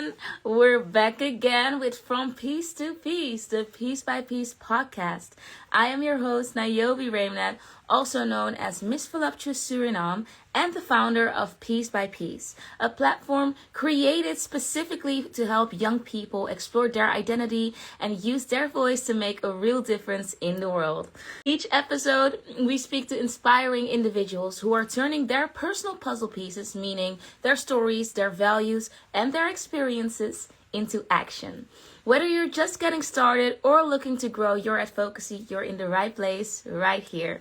everyone. We're back again with From Piece to Piece, the Piece by Piece podcast. I am your host, Nayobé Reemnet, also known as Miss Voluptuous Suriname, and the founder of Piece by Piece, a platform created specifically to help young people explore their identity and use their voice to make a real difference in the world. Each episode, we speak to inspiring individuals who are turning their personal puzzle pieces, meaning their stories, their values, and their experiences, into action. Whether you're just getting started or looking to grow your advocacy, you're in the right place right here.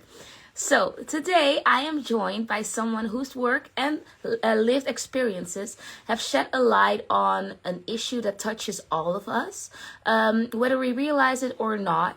So today I am joined by someone whose work and lived experiences have shed a light on an issue that touches all of us, whether we realize it or not.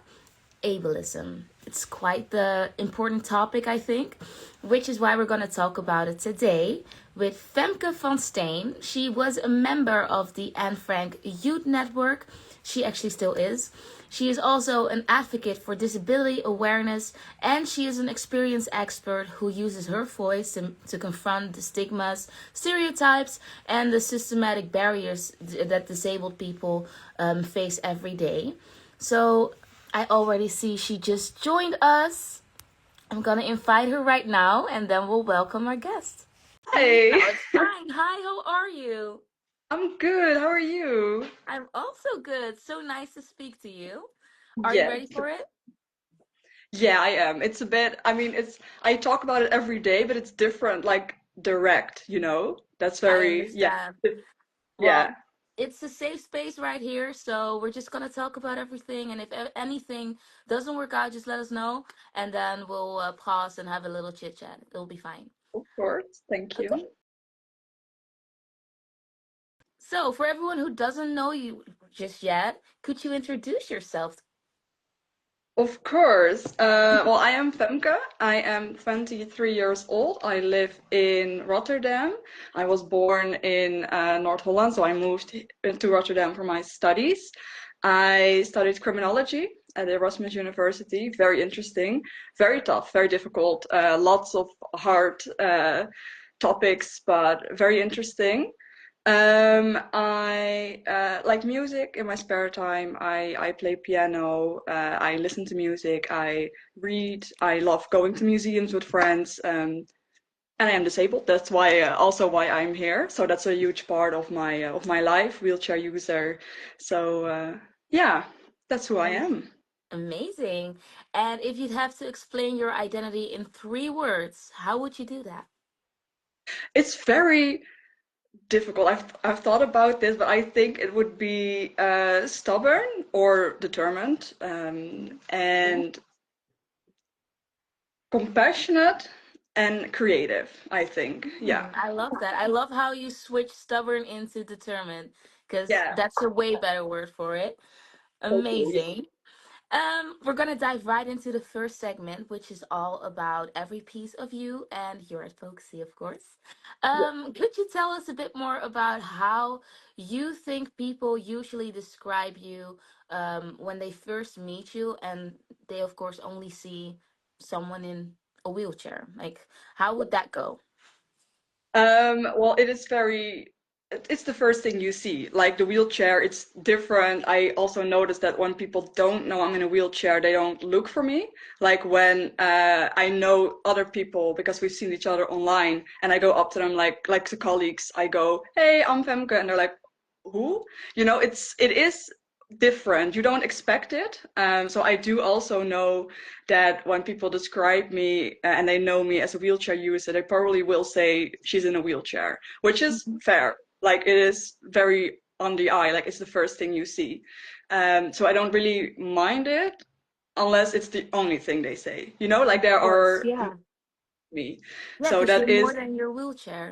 Ableism. It's quite the important topic, I think, which is why we're going to talk about it today with Femke van Steen. She was a member of the Anne Frank Youth Network. She actually still is. She is also an advocate for disability awareness, and she is an experienced expert who uses her voice to confront the stigmas, stereotypes, and the systematic barriers that disabled people face every day. So I already see she just joined us. I'm going to invite her right now, and then we'll welcome our guest. Hi, Oh, it's fine. Hi, how are you? I'm good. How are you? I'm also good. So nice to speak to you. Are you Yeah, ready for it? yeah, I am. It's a bit, I talk about it every day, but it's different, like direct, you know? That's I very, yeah, understand. yeah, Well, it's a safe space right here, so we're just gonna talk about everything. And if anything doesn't work out, just let us know, and then we'll pause and have a little chit chat. It'll be fine. of course. Thank Okay. you. So, for everyone who doesn't know you just yet, could you introduce yourself? Of course. Well, I am Femke. I am 23 years old. I live in Rotterdam. I was born in North Holland, so I moved to Rotterdam for my studies. I studied criminology at Erasmus University. Very interesting, very tough, very difficult. Lots of hard topics, but very interesting. I like music in my spare time. I play piano. I listen to music. I read. I love going to museums with friends. And I am disabled. That's why also why I'm here. So that's a huge part of my life. Wheelchair user. So yeah, that's who I Am- am. Amazing. And if you'd have to explain your identity in 3 words, how would you do that? It's very difficult. I've thought about this, but I think it would be stubborn or determined, Yeah. and compassionate and creative, I think. Yeah. I love that. I love how you switch stubborn into determined, because Yeah, that's a way better word for it. totally. Amazing. We're gonna dive right into the first segment, which is all about every piece of you and your advocacy, of course. Yeah. Could you tell us a bit more about how you think people usually describe you when they first meet you, and they, of course, only see someone in a wheelchair? Like, how would that go? Well, it's the first thing you see. Like the wheelchair, it's different. I also noticed that when people don't know I'm in a wheelchair, they don't look for me. Like when I know other people because we've seen each other online, and I go up to them like to colleagues, I go, "Hey, I'm Femke," and they're like, "Who?" You know, it is different. You don't expect it. So I do also know that when people describe me and they know me as a wheelchair user, they probably will say she's in a wheelchair, which is Mhm. fair. Like it is very on the eye, like it's the first thing you see. So I don't really mind it unless it's the only thing they say. You know, like Of there course, are yeah. me. Yeah, So because you're that more is than your wheelchair.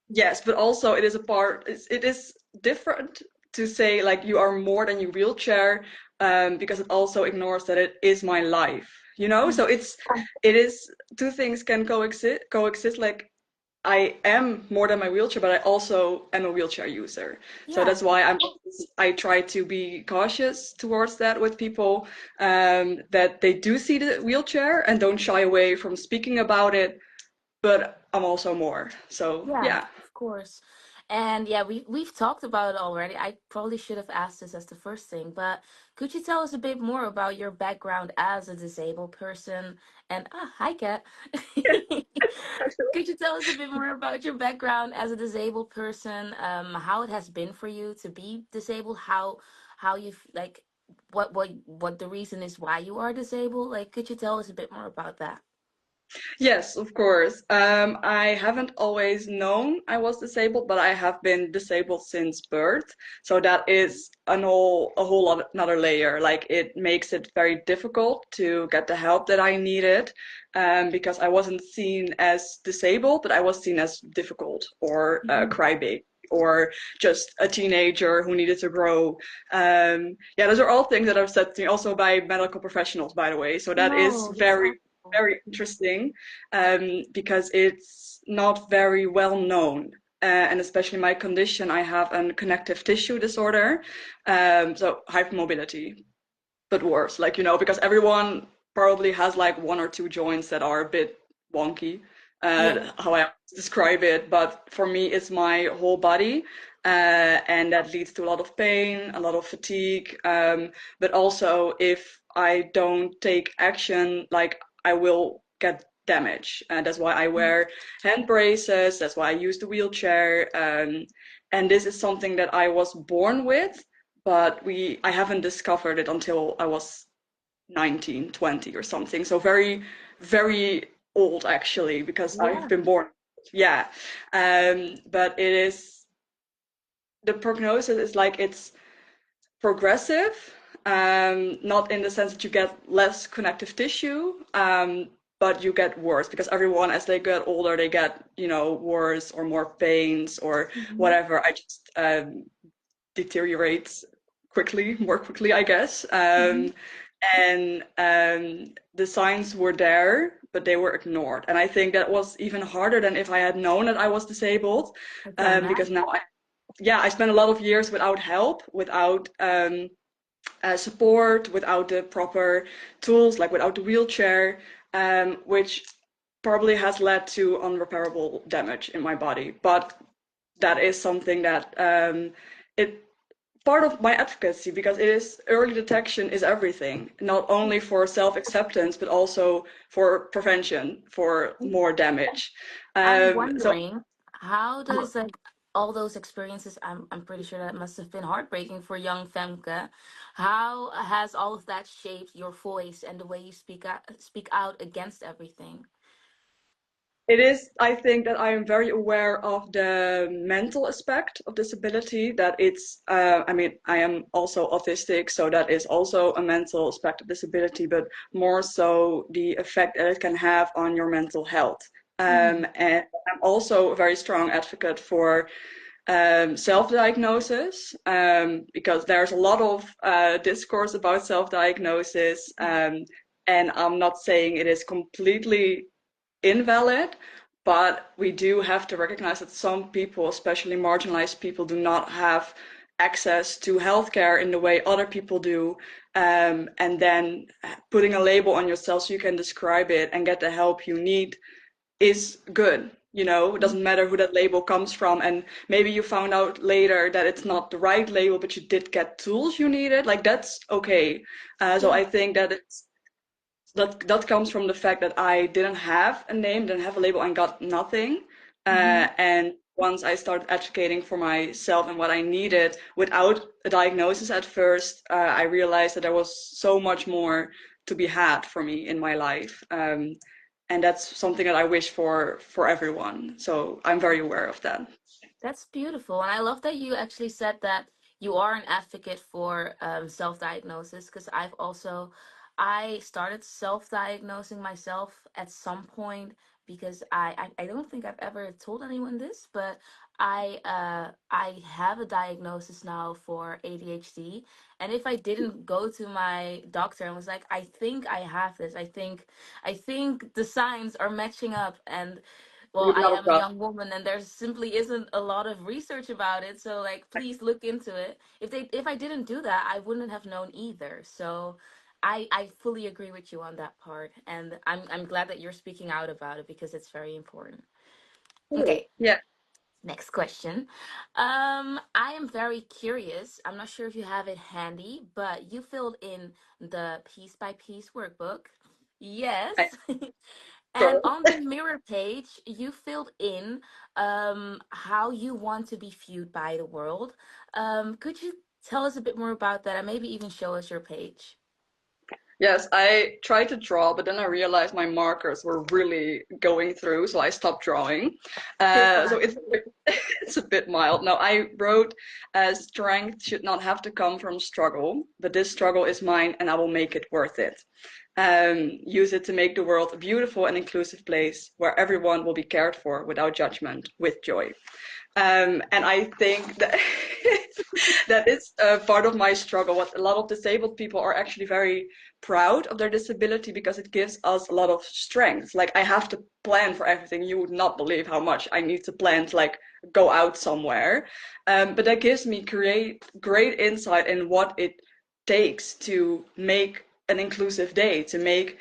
yes, but also it is a part, it is different to say like you are more than your wheelchair, because it also ignores that it is my life, you know? So it is two things can coexist. Like I am more than my wheelchair, but I also am a wheelchair user. So Yeah. that's why I try to be cautious towards that with people, that they do see the wheelchair and don't shy away from speaking about it, but I'm also more. So Yeah, yeah. of course. And yeah, we've talked about it already. I probably should have asked this as the first thing, but could you tell us a bit more about your background as a disabled person? And hi, Kat. Could you tell us a bit more about your background as a disabled person? How it has been for you to be disabled? How you like what the reason is why you are disabled? Like, could you tell us a bit more about that? Yes, of course. I haven't always known I was disabled, but I have been disabled since birth. So that is a whole lot another layer. Like it makes it very difficult to get the help that I needed, because I wasn't seen as disabled, but I was seen as difficult or Mhm. crybaby or just a teenager who needed to grow. Yeah, those are all things that are said to me also by medical professionals, by the way. So that is No, that's very awful. very interesting, because it's not very well known. And especially my condition, I have a connective tissue disorder, so hypermobility, but worse, like, because everyone probably has like one or two joints that are a bit wonky, Yeah. how I describe it. But for me, it's my whole body, and that leads to a lot of pain, a lot of fatigue. But also, if I don't take action, like I will get damage. And that's why I wear hand braces. That's why I use the wheelchair. And this is something that I was born with, but I haven't discovered it until I was 19, 20 or something. So very, very old actually, because I've Yeah. been born. Yeah. But the prognosis is like it's progressive, not in the sense that you get less connective tissue, but you get worse because everyone, as they get older, they get, worse or more pains or Mhm. whatever. I just deteriorates more quickly, I guess. Mhm. And the signs were there, but they were ignored. And I think that was even harder than if I had known that I was disabled, I can because imagine. now I spent a lot of years without help, without support, without the proper tools, like without the wheelchair, which probably has led to unrepairable damage in my body. But that is something that it part of my advocacy, because it is early detection is everything, not only for self-acceptance but also for prevention for more damage. I'm So wondering, how does like all those experiences, I'm pretty sure that must have been heartbreaking for young Femke. How has all of that shaped your voice and the way you speak out against everything? it is, I think that I am very aware of the mental aspect of disability, that it's, I mean, I am also autistic, so that is also a mental aspect of disability, but more so the effect that it can have on your mental health. Mhm. And I'm also a very strong advocate for self-diagnosis, because there's a lot of discourse about self-diagnosis, and I'm not saying it is completely invalid, but we do have to recognize that some people, especially marginalized people, do not have access to healthcare in the way other people do. And then putting a label on yourself so you can describe it and get the help you need is good. It doesn't matter who that label comes from. And maybe you found out later that it's not the right label, but you did get tools you needed. Like that's okay. So Yeah. I think that that comes from the fact that I didn't have a name, didn't have a label, and got nothing. Hmm. And once I started advocating for myself and what I needed without a diagnosis at first, I realized that there was so much more to be had for me in my life. And that's something that I wish for everyone. So I'm very aware of that. That's beautiful. And I love that you actually said that you are an advocate for self-diagnosis because I started self-diagnosing myself at some point because I don't think I've ever told anyone this, but I have a diagnosis now for ADHD. And if I didn't go to my doctor and was like, I think I have this, I think the signs are matching up, and You well, would I not have am a got. young woman and there simply isn't a lot of research about it. So like please look into it. If I didn't do that, I wouldn't have known either. So I fully agree with you on that part. And I'm glad that you're speaking out about it because it's very important. Okay. Yeah. Next question. I am very curious. I'm not sure if you have it handy, but you filled in the piece by piece workbook. I, Yes. And sure. on the mirror page, you filled in how you want to be viewed by the world. Could you tell us a bit more about that and maybe even show us your page? Yes, I tried to draw, but then I realized my markers were really going through, so I stopped drawing. It's So fine. it's a bit mild. No, I wrote, strength should not have to come from struggle, but this struggle is mine and I will make it worth it. Use it to make the world a beautiful and inclusive place where everyone will be cared for without judgment, with joy. And I think that that is part of my struggle. What a lot of disabled people are actually very proud of their disability because it gives us a lot of strength. Like I have to plan for everything. You would not believe how much I need to plan to like go out somewhere. But that gives me great insight in what it takes to make an inclusive day, to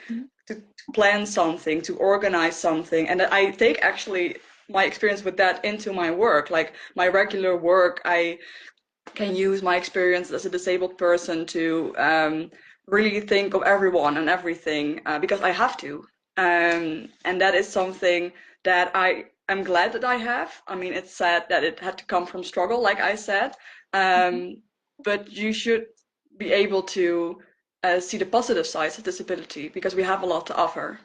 plan something, to organize something. And I take actually my experience with that into my work. Like my regular work, I can use my experience as a disabled person to really think of everyone and everything because I have to. And that is something that I am glad that I have. I mean, it's sad that it had to come from struggle, like I said. Mhm. But you should be able to see the positive sides of disability because we have a lot to offer.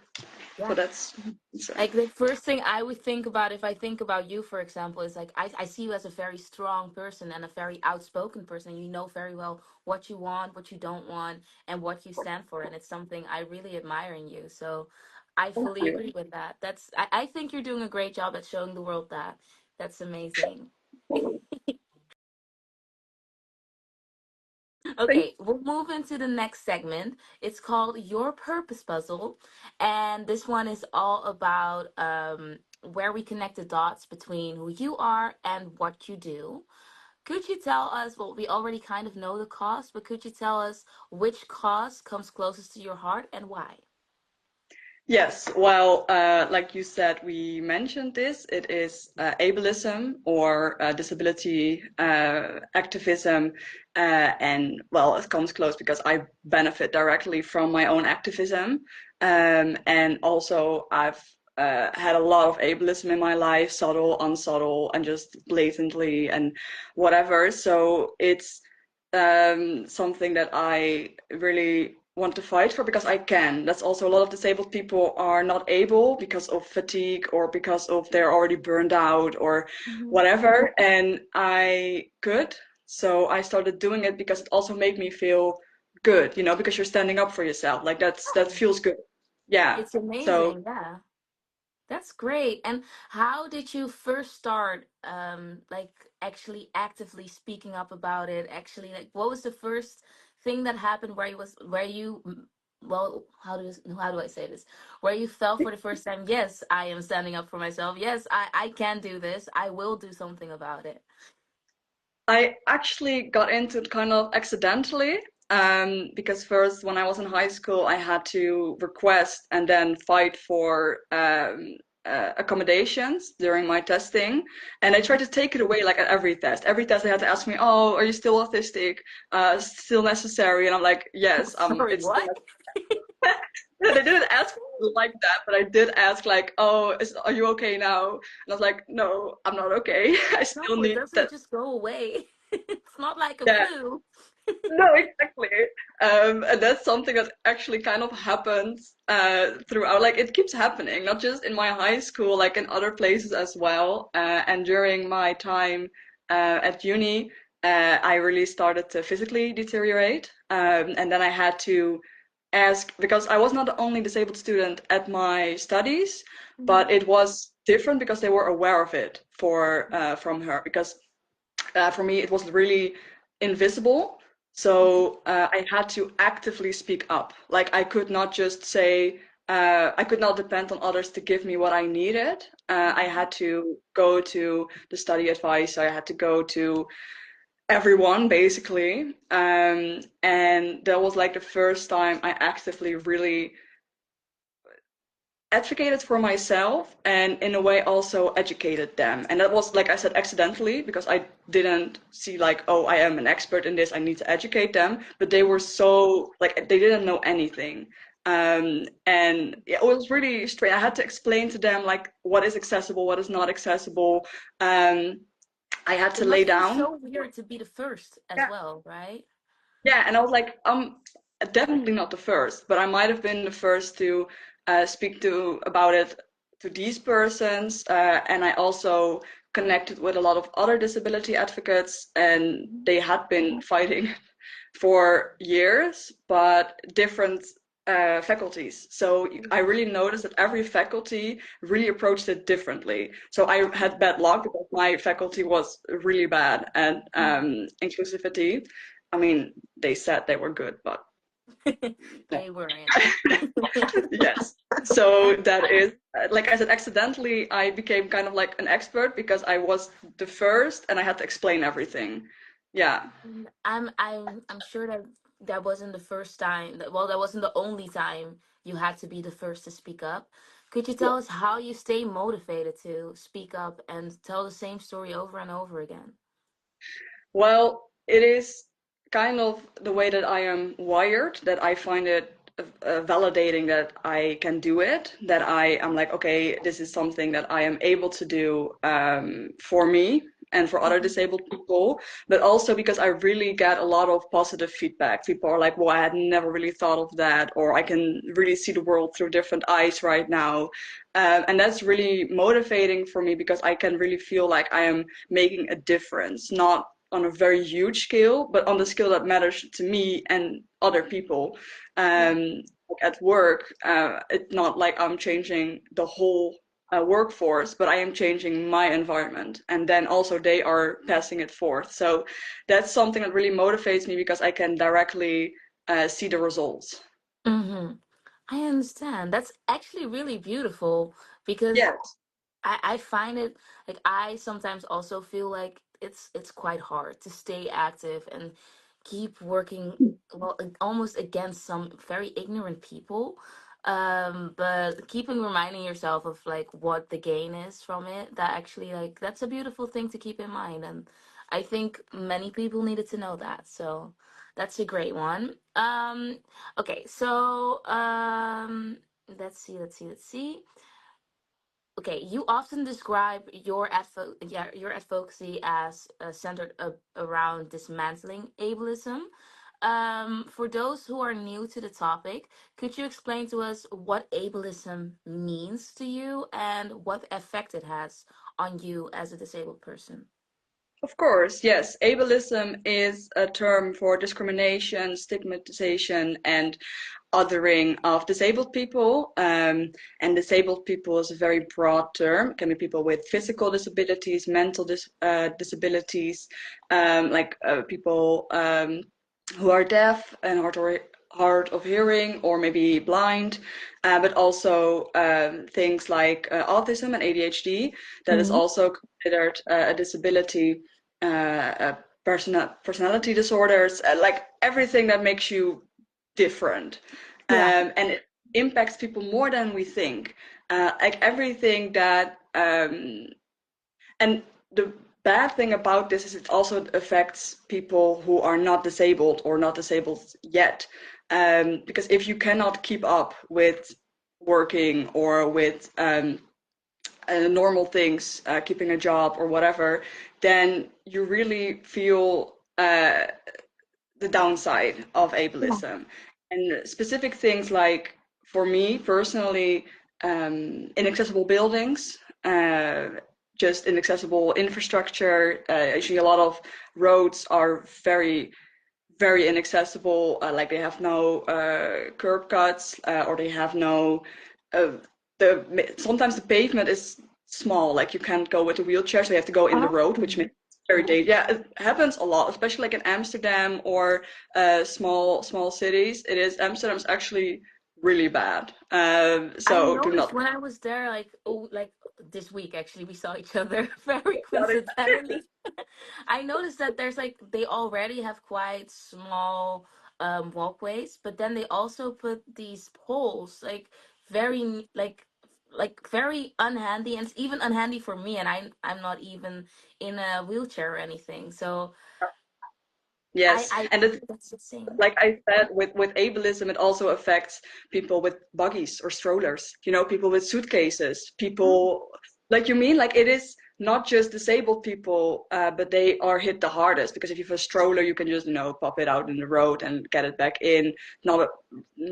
So Yeah. that's so. Like the first thing I would think about if I think about you, for example, is like I see you as a very strong person and a very outspoken person. You know very well what you want, what you don't want, and what you stand for. And it's something I really admire in you. So I Thank fully you. agree with that. I think you're doing a great job at showing the world that. That's amazing. Thank Okay, we'll move into the next segment. It's called Your Purpose Puzzle. And this one is all about where we connect the dots between who you are and what you do. Could you tell us, well, we already kind of know the cause, but could you tell us which cause comes closest to your heart and why? Yes, well, like you said, we mentioned this. It is ableism or disability activism. And well, it comes close because I benefit directly from my own activism. And also, I've had a lot of ableism in my life, subtle, unsubtle, and just blatantly and whatever. So it's something that I really want to fight for because I can. That's also a lot of disabled people are not able because of fatigue or because of they're already burned out or Mhm. whatever. And I could. So I started doing it because it also made me feel good, because you're standing up for yourself. Like that Yeah. feels good. Yeah. It's So amazing, yeah. That's great. And how did you first start, like actually actively speaking up about it? Actually, like, what was the first thing that happened where you, well, how do I say this? Where you felt for the first time, yes, I am standing up for myself. Yes, I can do this. I will do something about it. I actually got into it kind of accidentally, because first, when I was in high school, I had to request and then fight for accommodations during my testing. And I tried to take it away like at every test. Every test, they had to ask me, "Oh, are you still autistic? Still necessary?" And I'm like, "Yes, Sorry, it's still." what? They didn't ask like that, but I did ask like, "Oh, are you okay now?" And I was like, "No, I'm not okay. I No, still it need doesn't that." just go away. It's not like a Yeah. flu. No, exactly. And that's something that actually kind of happens throughout. Like it keeps happening, not just in my high school, like in other places as well. And during my time at uni, I really started to physically deteriorate. And then I had to ask because I was not the only disabled student at my studies, but Mhm. it was different because they were aware of it from her because for me, it was really invisible. So I had to actively speak up. Like I could not just say, I could not depend on others to give me what I needed. I Mhm. had to go to the study advisor. I had to go to everyone basically. And that was like the first time I actively really advocated for myself and in a way also educated them. And that was, like I said, accidentally, because I didn't see like, oh, I am an expert in this, I need to educate them. But they were so like they didn't know anything. And yeah, it was really strange. I had to explain to them like what is accessible, what is not accessible. Um, I had It to lay must feel down. so weird to be the first as Yeah. well, right? Yeah, and I was like, definitely not the first, but I might have been the first to speak to about it to these persons. And I also connected with a lot of other disability advocates, and they had been fighting for years, but different faculties. So I really noticed that every faculty really approached it differently. So I had bad luck because my faculty was really bad at inclusivity. I mean, they said they were good, but They weren't. yes. So that is, like I said, accidentally, I became kind of like an expert because I was the first and I had to explain everything. Yeah. I'm sure that that wasn't the first time well, that wasn't the only time you had to be the first to speak up. Could you tell us how you stay motivated to speak up and tell the same story over and over again? Well, it is kind of the way that I am wired that I find it validating that I can do it, that I am like, okay, this is something that I am able to do for me and for other disabled people, but also because I really get a lot of positive feedback. People are like, well, I had never really thought of that, or I can really see the world through different eyes right now. And that's really motivating for me because I can really feel like I am making a difference, not on a very huge scale, but on the scale that matters to me and other people. Yeah. Like at work, it's not like I'm changing the whole workforce, but I am changing my environment. And then also they are passing it forth. So that's something that really motivates me because I can directly see the results. Mm-hmm. I understand. That's actually really beautiful because Yes. I find it like I sometimes also feel like it's quite hard to stay active and keep working well almost against some very ignorant people. But keeping reminding yourself of like what the gain is from it, that actually like that's a beautiful thing to keep in mind. And I think many people needed to know that. So that's a great one. Okay, so let's see. Okay, you often describe your advocacy as centered around dismantling ableism. For those who are new to the topic, could you explain to us what ableism means to you and what effect it has on you as a disabled person? Of course, yes. Ableism is a term for discrimination, stigmatization, and othering of disabled people. And disabled people is a very broad term. It can be people with physical disabilities, mental disabilities, people who are deaf and hard of hearing or maybe blind, but also things like autism and ADHD. That is Mhm. also considered a disability. Personality disorders, like everything that makes you different. Yeah. And it impacts people more than we think. Like everything that, and the bad thing about this is it also affects people who are not disabled or not disabled yet. Because if you cannot keep up with working or with normal things, keeping a job or whatever, then you really feel the downside of Yeah. ableism. And specific things like, for me personally, inaccessible buildings, uh, just inaccessible infrastructure. Actually, a lot of roads are very inaccessible. Like they have no curb cuts, or they have no. Uh, sometimes the pavement is small. Like you can't go with a wheelchair, so you have to go in the road, which makes Oh. it very dangerous. Yeah, it happens a lot, especially like in Amsterdam or small cities. It is Amsterdam's actually really bad. I So do noticed not. when I was there, like this week actually, we saw each other very coincidentally. I noticed that there's like they already have quite small walkways, but then they also put these poles like very like like very unhandy, and it's even unhandy for me, and I'm not even in a wheelchair or anything. So Yes, I and it's that's insane. like I said, with ableism, it also affects people with buggies or strollers. You know, people with suitcases, Mm, people like you mean like it is not just disabled people, but they are hit the hardest because if you have a stroller, you can just pop it out in the road and get it back in. Not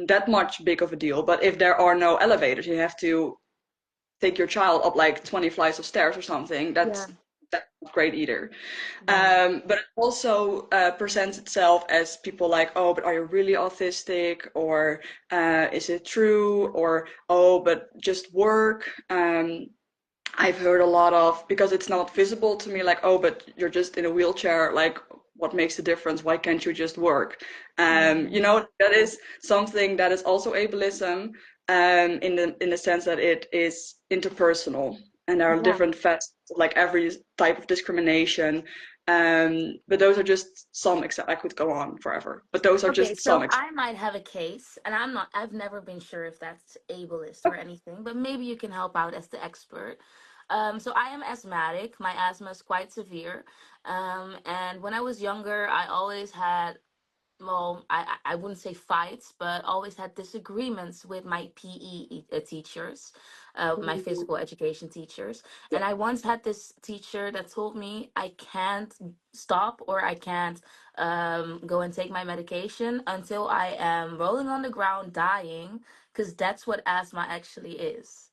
that much big of a deal. But if there are no elevators, you have to take your child up like 20 flights of stairs or something. yeah, That's not great either. no. But it also presents itself as people like, oh, but are you really autistic? Or is it true? Or, oh, but just work. I've heard a lot of, because it's not visible to me, like, oh, but you're just in a wheelchair. Like, what makes the difference? Why can't you just work? Mm, That is something that is also ableism, in the sense that it is interpersonal, and there are yeah. different facets, like every type of discrimination. But those are just some except I could go on forever. But those are Okay, just some so examples. I might have a case, and I've never been sure if that's ableist or anything, but maybe you can help out as the expert. So I am asthmatic. My asthma is quite severe. And when I was younger, I always had, well, I wouldn't say fights, but always had disagreements with my teachers, my physical education teachers. And I once had this teacher that told me I can't stop or I can't go and take my medication until I am rolling on the ground dying, because that's what asthma actually is.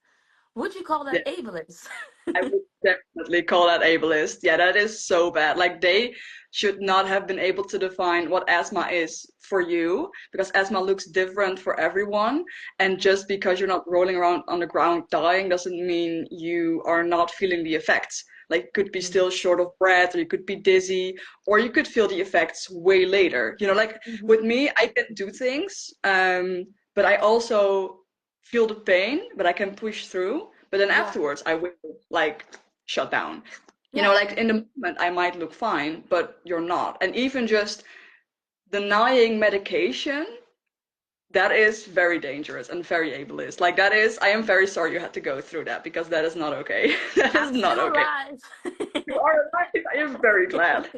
Would you call Yeah. that ableist? I would definitely call that ableist. Yeah, that is so bad. Like they should not have been able to define what asthma is for you because asthma looks different for everyone. And just because you're not rolling around on the ground dying doesn't mean you are not feeling the effects. Like you could be Mhm. still short of breath, or you could be dizzy, or you could feel the effects way later. Like Mhm. with me, I can do things, but I also feel the pain, but I can push through. But then Yeah, afterwards, I will like shut down. yeah, Like in the moment, I might look fine, but you're not. And even just denying medication, that is very dangerous and very ableist. Like that is, I am very sorry you had to go through that because that is not okay. That is I'm not still okay. alive. You are alive. I am very glad.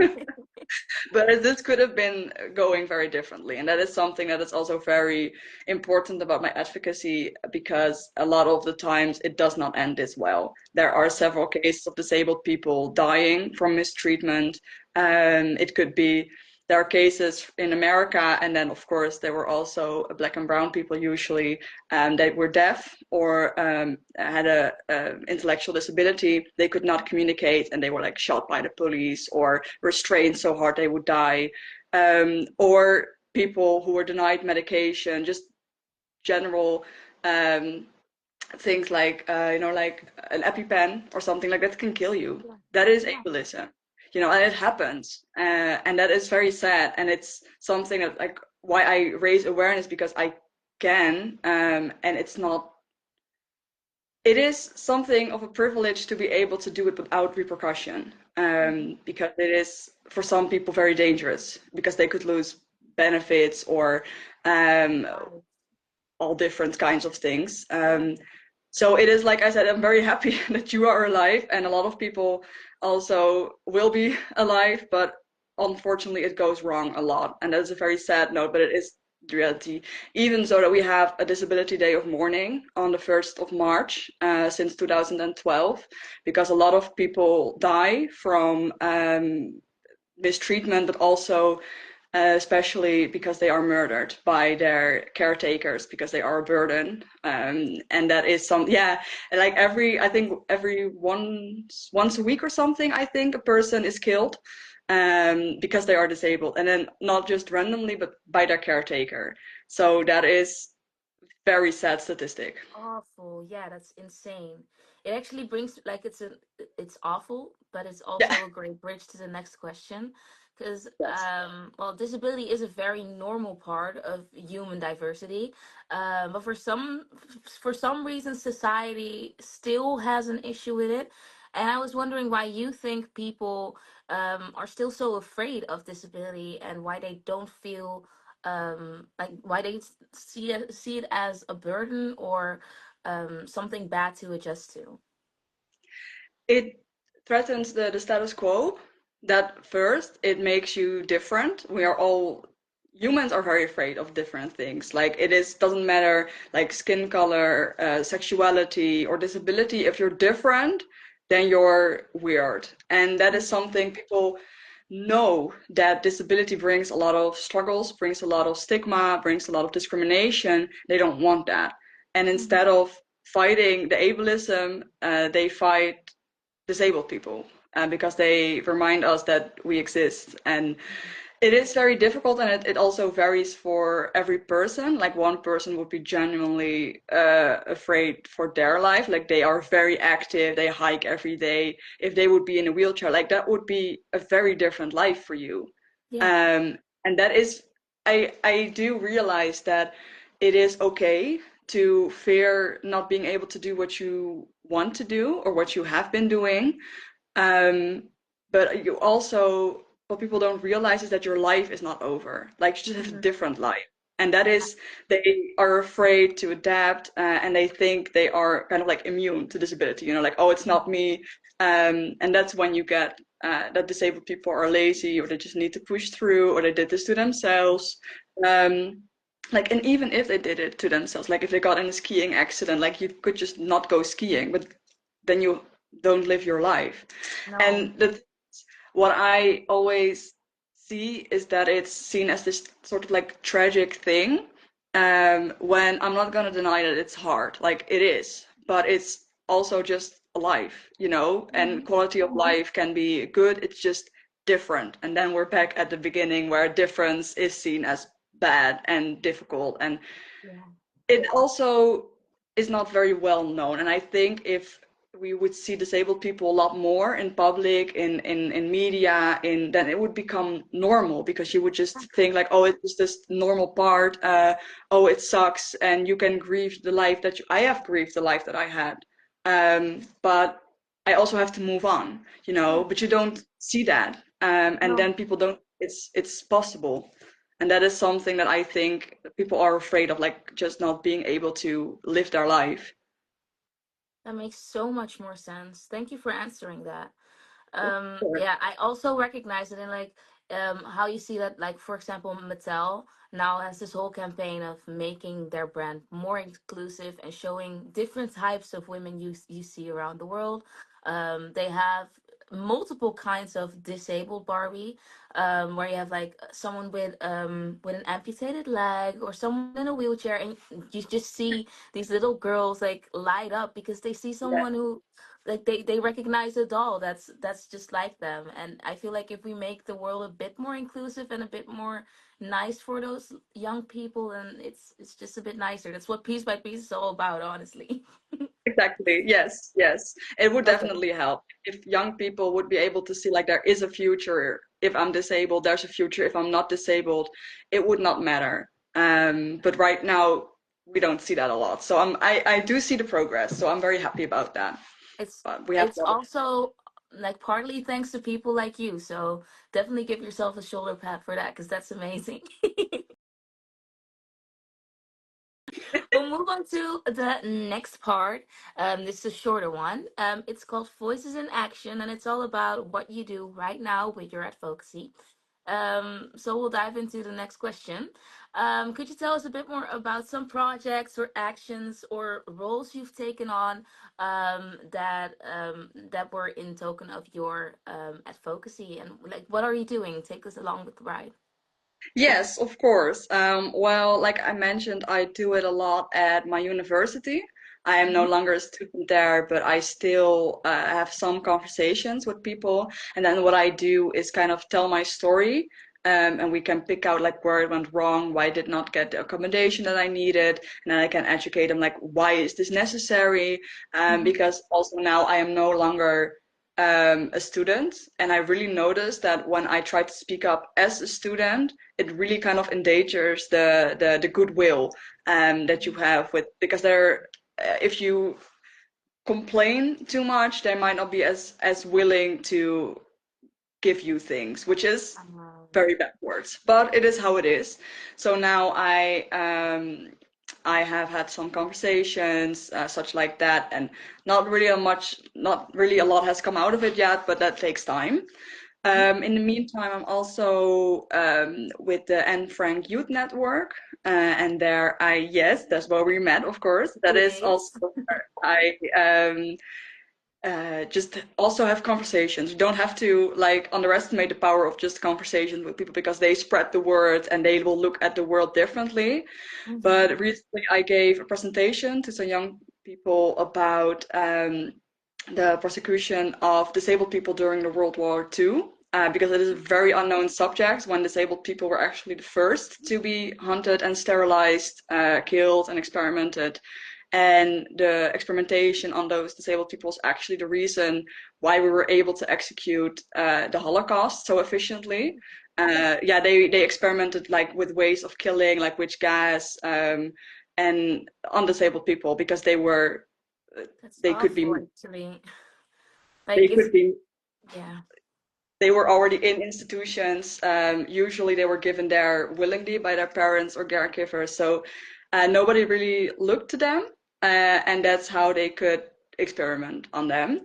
But this could have been going very differently. And that is something that is also very important about my advocacy because a lot of the times it does not end this well. There are several cases of disabled people dying from mistreatment. It could be there are cases in America, and then of course there were also black and brown people usually that were deaf or had a intellectual disability. They could not communicate, and they were like shot by the police or restrained so hard they would die, or people who were denied medication, just general um, things like like an EpiPen or something like that can kill you. Yeah, That is yeah. ableism, and it happens, and that is very sad. And it's something that like why I raise awareness because I can, and it's not. It is something of a privilege to be able to do it without repercussion, Mhm. because it is for some people very dangerous because they could lose benefits or um, Right. all different kinds of things. Yeah. So it is like I said, I'm very happy that you are alive, and a lot of people also will be alive, but unfortunately it goes wrong a lot. And that is a very sad note, but it is the reality. Even so that we have a Disability Day of Mourning on the 1st of March since 2012, because a lot of people die from mistreatment, but also especially because they are murdered by their caretakers because they are a burden. And that is yeah, like I think every once a week or something, I think a person is killed because they are disabled, and then not just randomly, but by their caretaker. So that is very sad statistic. Awful. Yeah, that's insane. It actually brings like it's awful, but it's Yeah. also a great bridge to the next question. Because Yes. well, disability is a very normal part of human diversity, but for some reason society still has an issue with it. And I was wondering why you think people are still so afraid of disability and why they don't feel like why they see it as a burden, or something bad to adjust to? It threatens the status quo. That first, it makes you different. We are all humans are very afraid of different things. Like it is doesn't matter like skin color, sexuality, or disability. If you're different, then you're weird. And that is something people know that disability brings a lot of struggles, brings a lot of stigma, brings a lot of discrimination. They don't want that. And instead of fighting the ableism, they fight disabled people because they remind us that we exist. And it is very difficult, and it also varies for every person. Like one person would be genuinely afraid for their life, like they are very active, they hike every day. If they would be in a wheelchair, like that would be a very different life for you. Yeah. And that is, I do realize that it is okay to fear not being able to do what you want to do or what you have been doing. But you also, what people don't realize is that your life is not over. Like you just have a different life. And that Yeah. is, they are afraid to adapt and they think they are kind of like immune to disability, you know, like, oh, it's not me. And that's when you get that disabled people are lazy or they just need to push through or they did this to themselves. Um, like, and even if they did it to themselves, like if they got in a skiing accident, like you could just not go skiing, but then you don't live your life. No. And what I always see is that it's seen as this sort of like tragic thing. When I'm not gonna deny that it's hard, like it is, but it's also just a life, you know, and quality of life can be good, it's just different. And then we're back at the beginning where difference is seen as bad and difficult. And Yeah. it also is not very well known. And I think if we would see disabled people a lot more in public, in media, then it would become normal because you would just think like, oh, it's this normal part. Oh, it sucks, and you can grieve the life that I have grieved the life that I had. But I also have to move on, you know. Yeah. But you don't see that, and No. then people don't. It's possible. And that is something that I think people are afraid of, like just not being able to live their life. That makes so much more sense. Thank you for answering that. Sure. Yeah, I also recognize it in like how you see that, like for example, Mattel now has this whole campaign of making their brand more inclusive and showing different types of women you see around the world. They have multiple kinds of disabled Barbie, where you have like someone with an amputated leg or someone in a wheelchair, and you just see these little girls like light up because they see Yeah, someone who like they recognize a doll that's just like them. And I feel like if we make the world a bit more inclusive and a bit more nice for those young people, and it's just a bit nicer. That's what piece by piece is all about, honestly. exactly. Yes, yes. It would Okay. definitely help if young people would be able to see like there is a future. If I'm disabled, there's a future. If I'm not disabled, it would not matter. But right now we don't see that a lot. So I do see the progress. So I'm very happy about that. it's But we have it's a lot of also like partly thanks to people like you, so definitely give yourself a shoulder pat for that because that's amazing. We'll move on to the next part. This is a shorter one. It's called Voices in Action, and it's all about what you do right now with your advocacy. So we'll dive into the next question. Could you tell us a bit more about some projects or actions or roles you've taken on that were in token of your advocacy, and like what are you doing? Take us along with the ride. Yes, of course. Well, like I mentioned, I do it a lot at my university. I am no Mhm. longer a student there, but I still have some conversations with people. And then what I do is kind of tell my story, and we can pick out like where it went wrong, why I did not get the accommodation that I needed, and then I can educate them like why is this necessary? Mhm. Because also now I am no longer a student, and I really noticed that when I try to speak up as a student it really kind of endangers the goodwill that you have with because they're if you complain too much they might not be as willing to give you things, which is Um, very backwards, but it is how it is. So now I I have had some conversations, such like that, and not really a lot has come out of it yet, but that takes time. In the meantime, I'm also with the Anne Frank Youth Network, and there yes, that's where we met, of course. That is also Yes. where I just also have conversations. You don't have to like underestimate the power of just conversations with people because they spread the word and they will look at the world differently. Mm-hmm. But recently, I gave a presentation to some young people about the persecution of disabled people during the World War II. Because it is a very unknown subject when disabled people were actually the first to be hunted and sterilized, killed and experimented. And the experimentation on those disabled people is actually the reason why we were able to execute the Holocaust so efficiently. Yeah, they experimented like with ways of killing, like which gas, and on disabled people because That's they could awful, be actually. they Like, it's, could be yeah. they were already in institutions. Usually they were given there willingly by their parents or caregivers. So nobody really looked to them, and that's how they could experiment on them.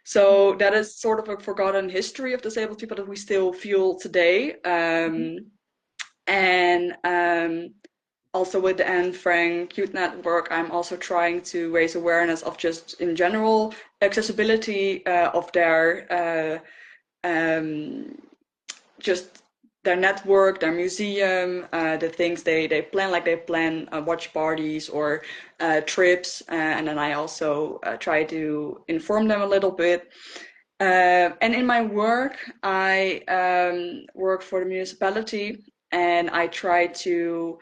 So that is sort of a forgotten history of disabled people that we still feel today. And Also with the Anne Frank Youth Network, I'm also trying to raise awareness of just in general accessibility of um, just their network, their museum, the things they plan, like they plan watch parties or trips, and then I also try to inform them a little bit. And in my work, I work for the municipality, and I try to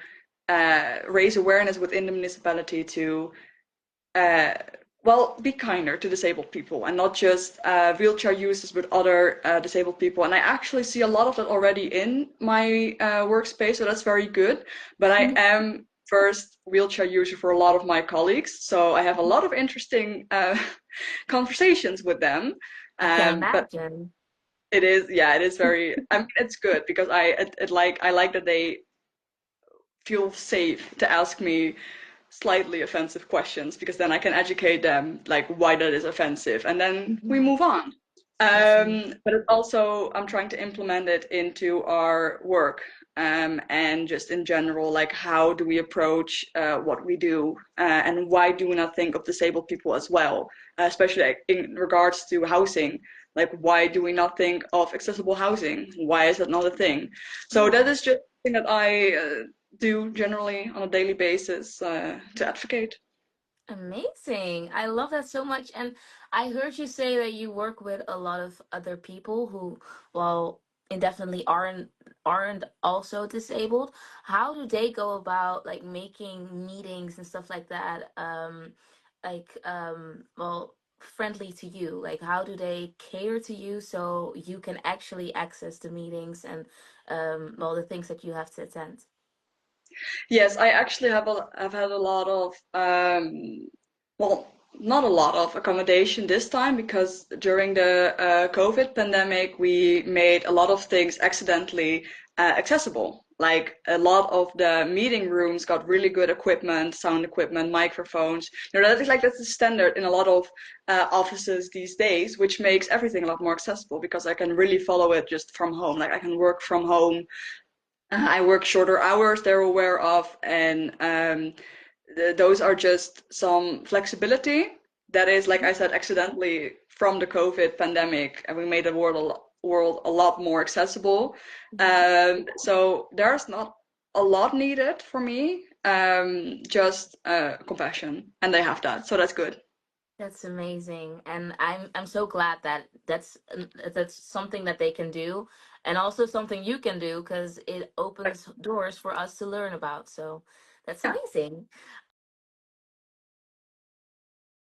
raise awareness within the municipality to uh, well, be kinder to disabled people and not just wheelchair users, but other disabled people. And I actually see a lot of that already in my workspace, so that's very good. But I Mhm. am first wheelchair user for a lot of my colleagues, so I have a lot of interesting conversations with them. I can But imagine. it is, yeah, it is very. I mean, it's good because I like that they feel safe to ask me slightly offensive questions because then I can educate them like why that is offensive and then we Mhm. move on. That's amazing. But it also I'm trying to implement it into our work and just in general like how do we approach what we do and why do we not think of disabled people as well, especially like, in regards to housing. Like why do we not think of accessible housing? Why is that not a thing? So that Yeah. is just something that I do generally on a daily basis to advocate. Amazing. I love that so much. And I heard you say that you work with a lot of other people who, well, indefinitely aren't also disabled. How do they go about like making meetings and stuff like that? Well, friendly to you? Like how do they cater to you so you can actually access the meetings and well the things that you have to attend? Yes, I actually have had a lot of well, not a lot of accommodation this time because during the COVID pandemic we made a lot of things accidentally accessible. Like a lot of the meeting rooms got really good equipment, sound equipment, microphones. You know, that's the standard in a lot of offices these days, which makes everything a lot more accessible because I can really follow it just from home. Like I can work from home. I work shorter hours, they're aware of, and those are just some flexibility that is, like I said, accidentally from the COVID pandemic, and we made the world a lot more accessible. Mhm. So there's not a lot needed for me, just compassion, and they have that, so that's good. That's amazing, and I'm so glad that that's something that they can do, and also something you can do because it opens doors for us to learn about. So that's Yeah. amazing.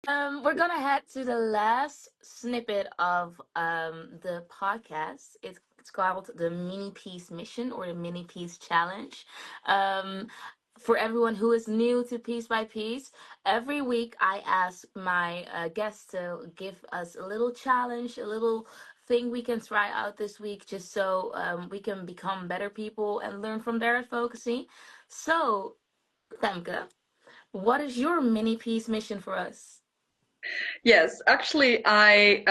We're gonna head to the last snippet of the podcast. It's called the Mini Piece Mission or the Mini Piece Challenge. Um, for everyone who is new to Piece by Piece, every week I ask my guests to give us a little challenge, a little thing we can try out this week, just so we can become better people and learn from their advocacy. So, Femke. What is your mini piece mission for us? Yes, actually, I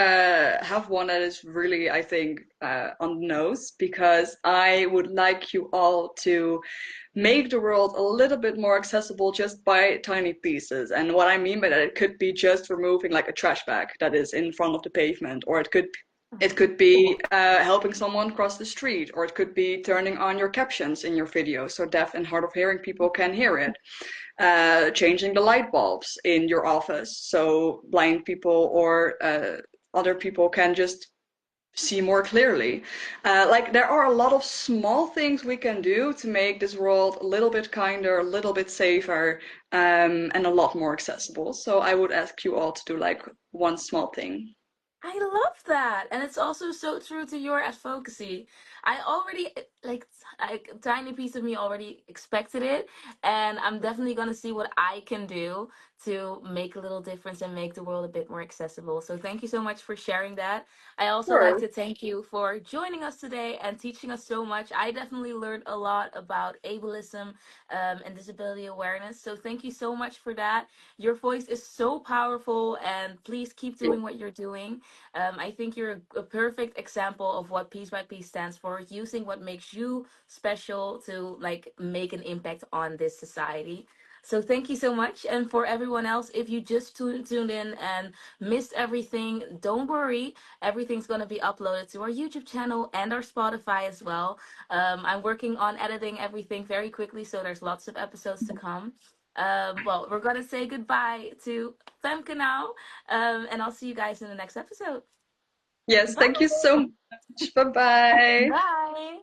have one that is really, I think, on the nose because I would like you all to make the world a little bit more accessible just by tiny pieces. And what I mean by that, it could be just removing like a trash bag that is in front of the pavement, or it could be helping someone cross the street, or it could be turning on your captions in your video so deaf and hard of hearing people can hear it. Changing the light bulbs in your office so blind people or other people can just see more clearly. Like there are a lot of small things we can do to make this world a little bit kinder, a little bit safer, and a lot more accessible. So I would ask you all to do like one small thing. I love that. And it's also so true to your advocacy. I already like a tiny piece of me already expected it, and I'm definitely going to see what I can do to make a little difference and make the world a bit more accessible. So thank you so much for sharing that. I also like Sure. to thank you for joining us today and teaching us so much. I definitely learned a lot about ableism and disability awareness. So thank you so much for that. Your voice is so powerful, and please keep doing what you're doing. I think you're a perfect example of what Piece by Piece stands for, using what makes you special to like make an impact on this society. So thank you so much. And for everyone else, if you just tuned in and missed everything, don't worry. Everything's going to be uploaded to our YouTube channel and our Spotify as well. I'm working on editing everything very quickly, so there's lots of episodes to come. Well, we're going to say goodbye to Femke now, and I'll see you guys in the next episode. Yes, thank you Bye. so much. Bye bye. Bye.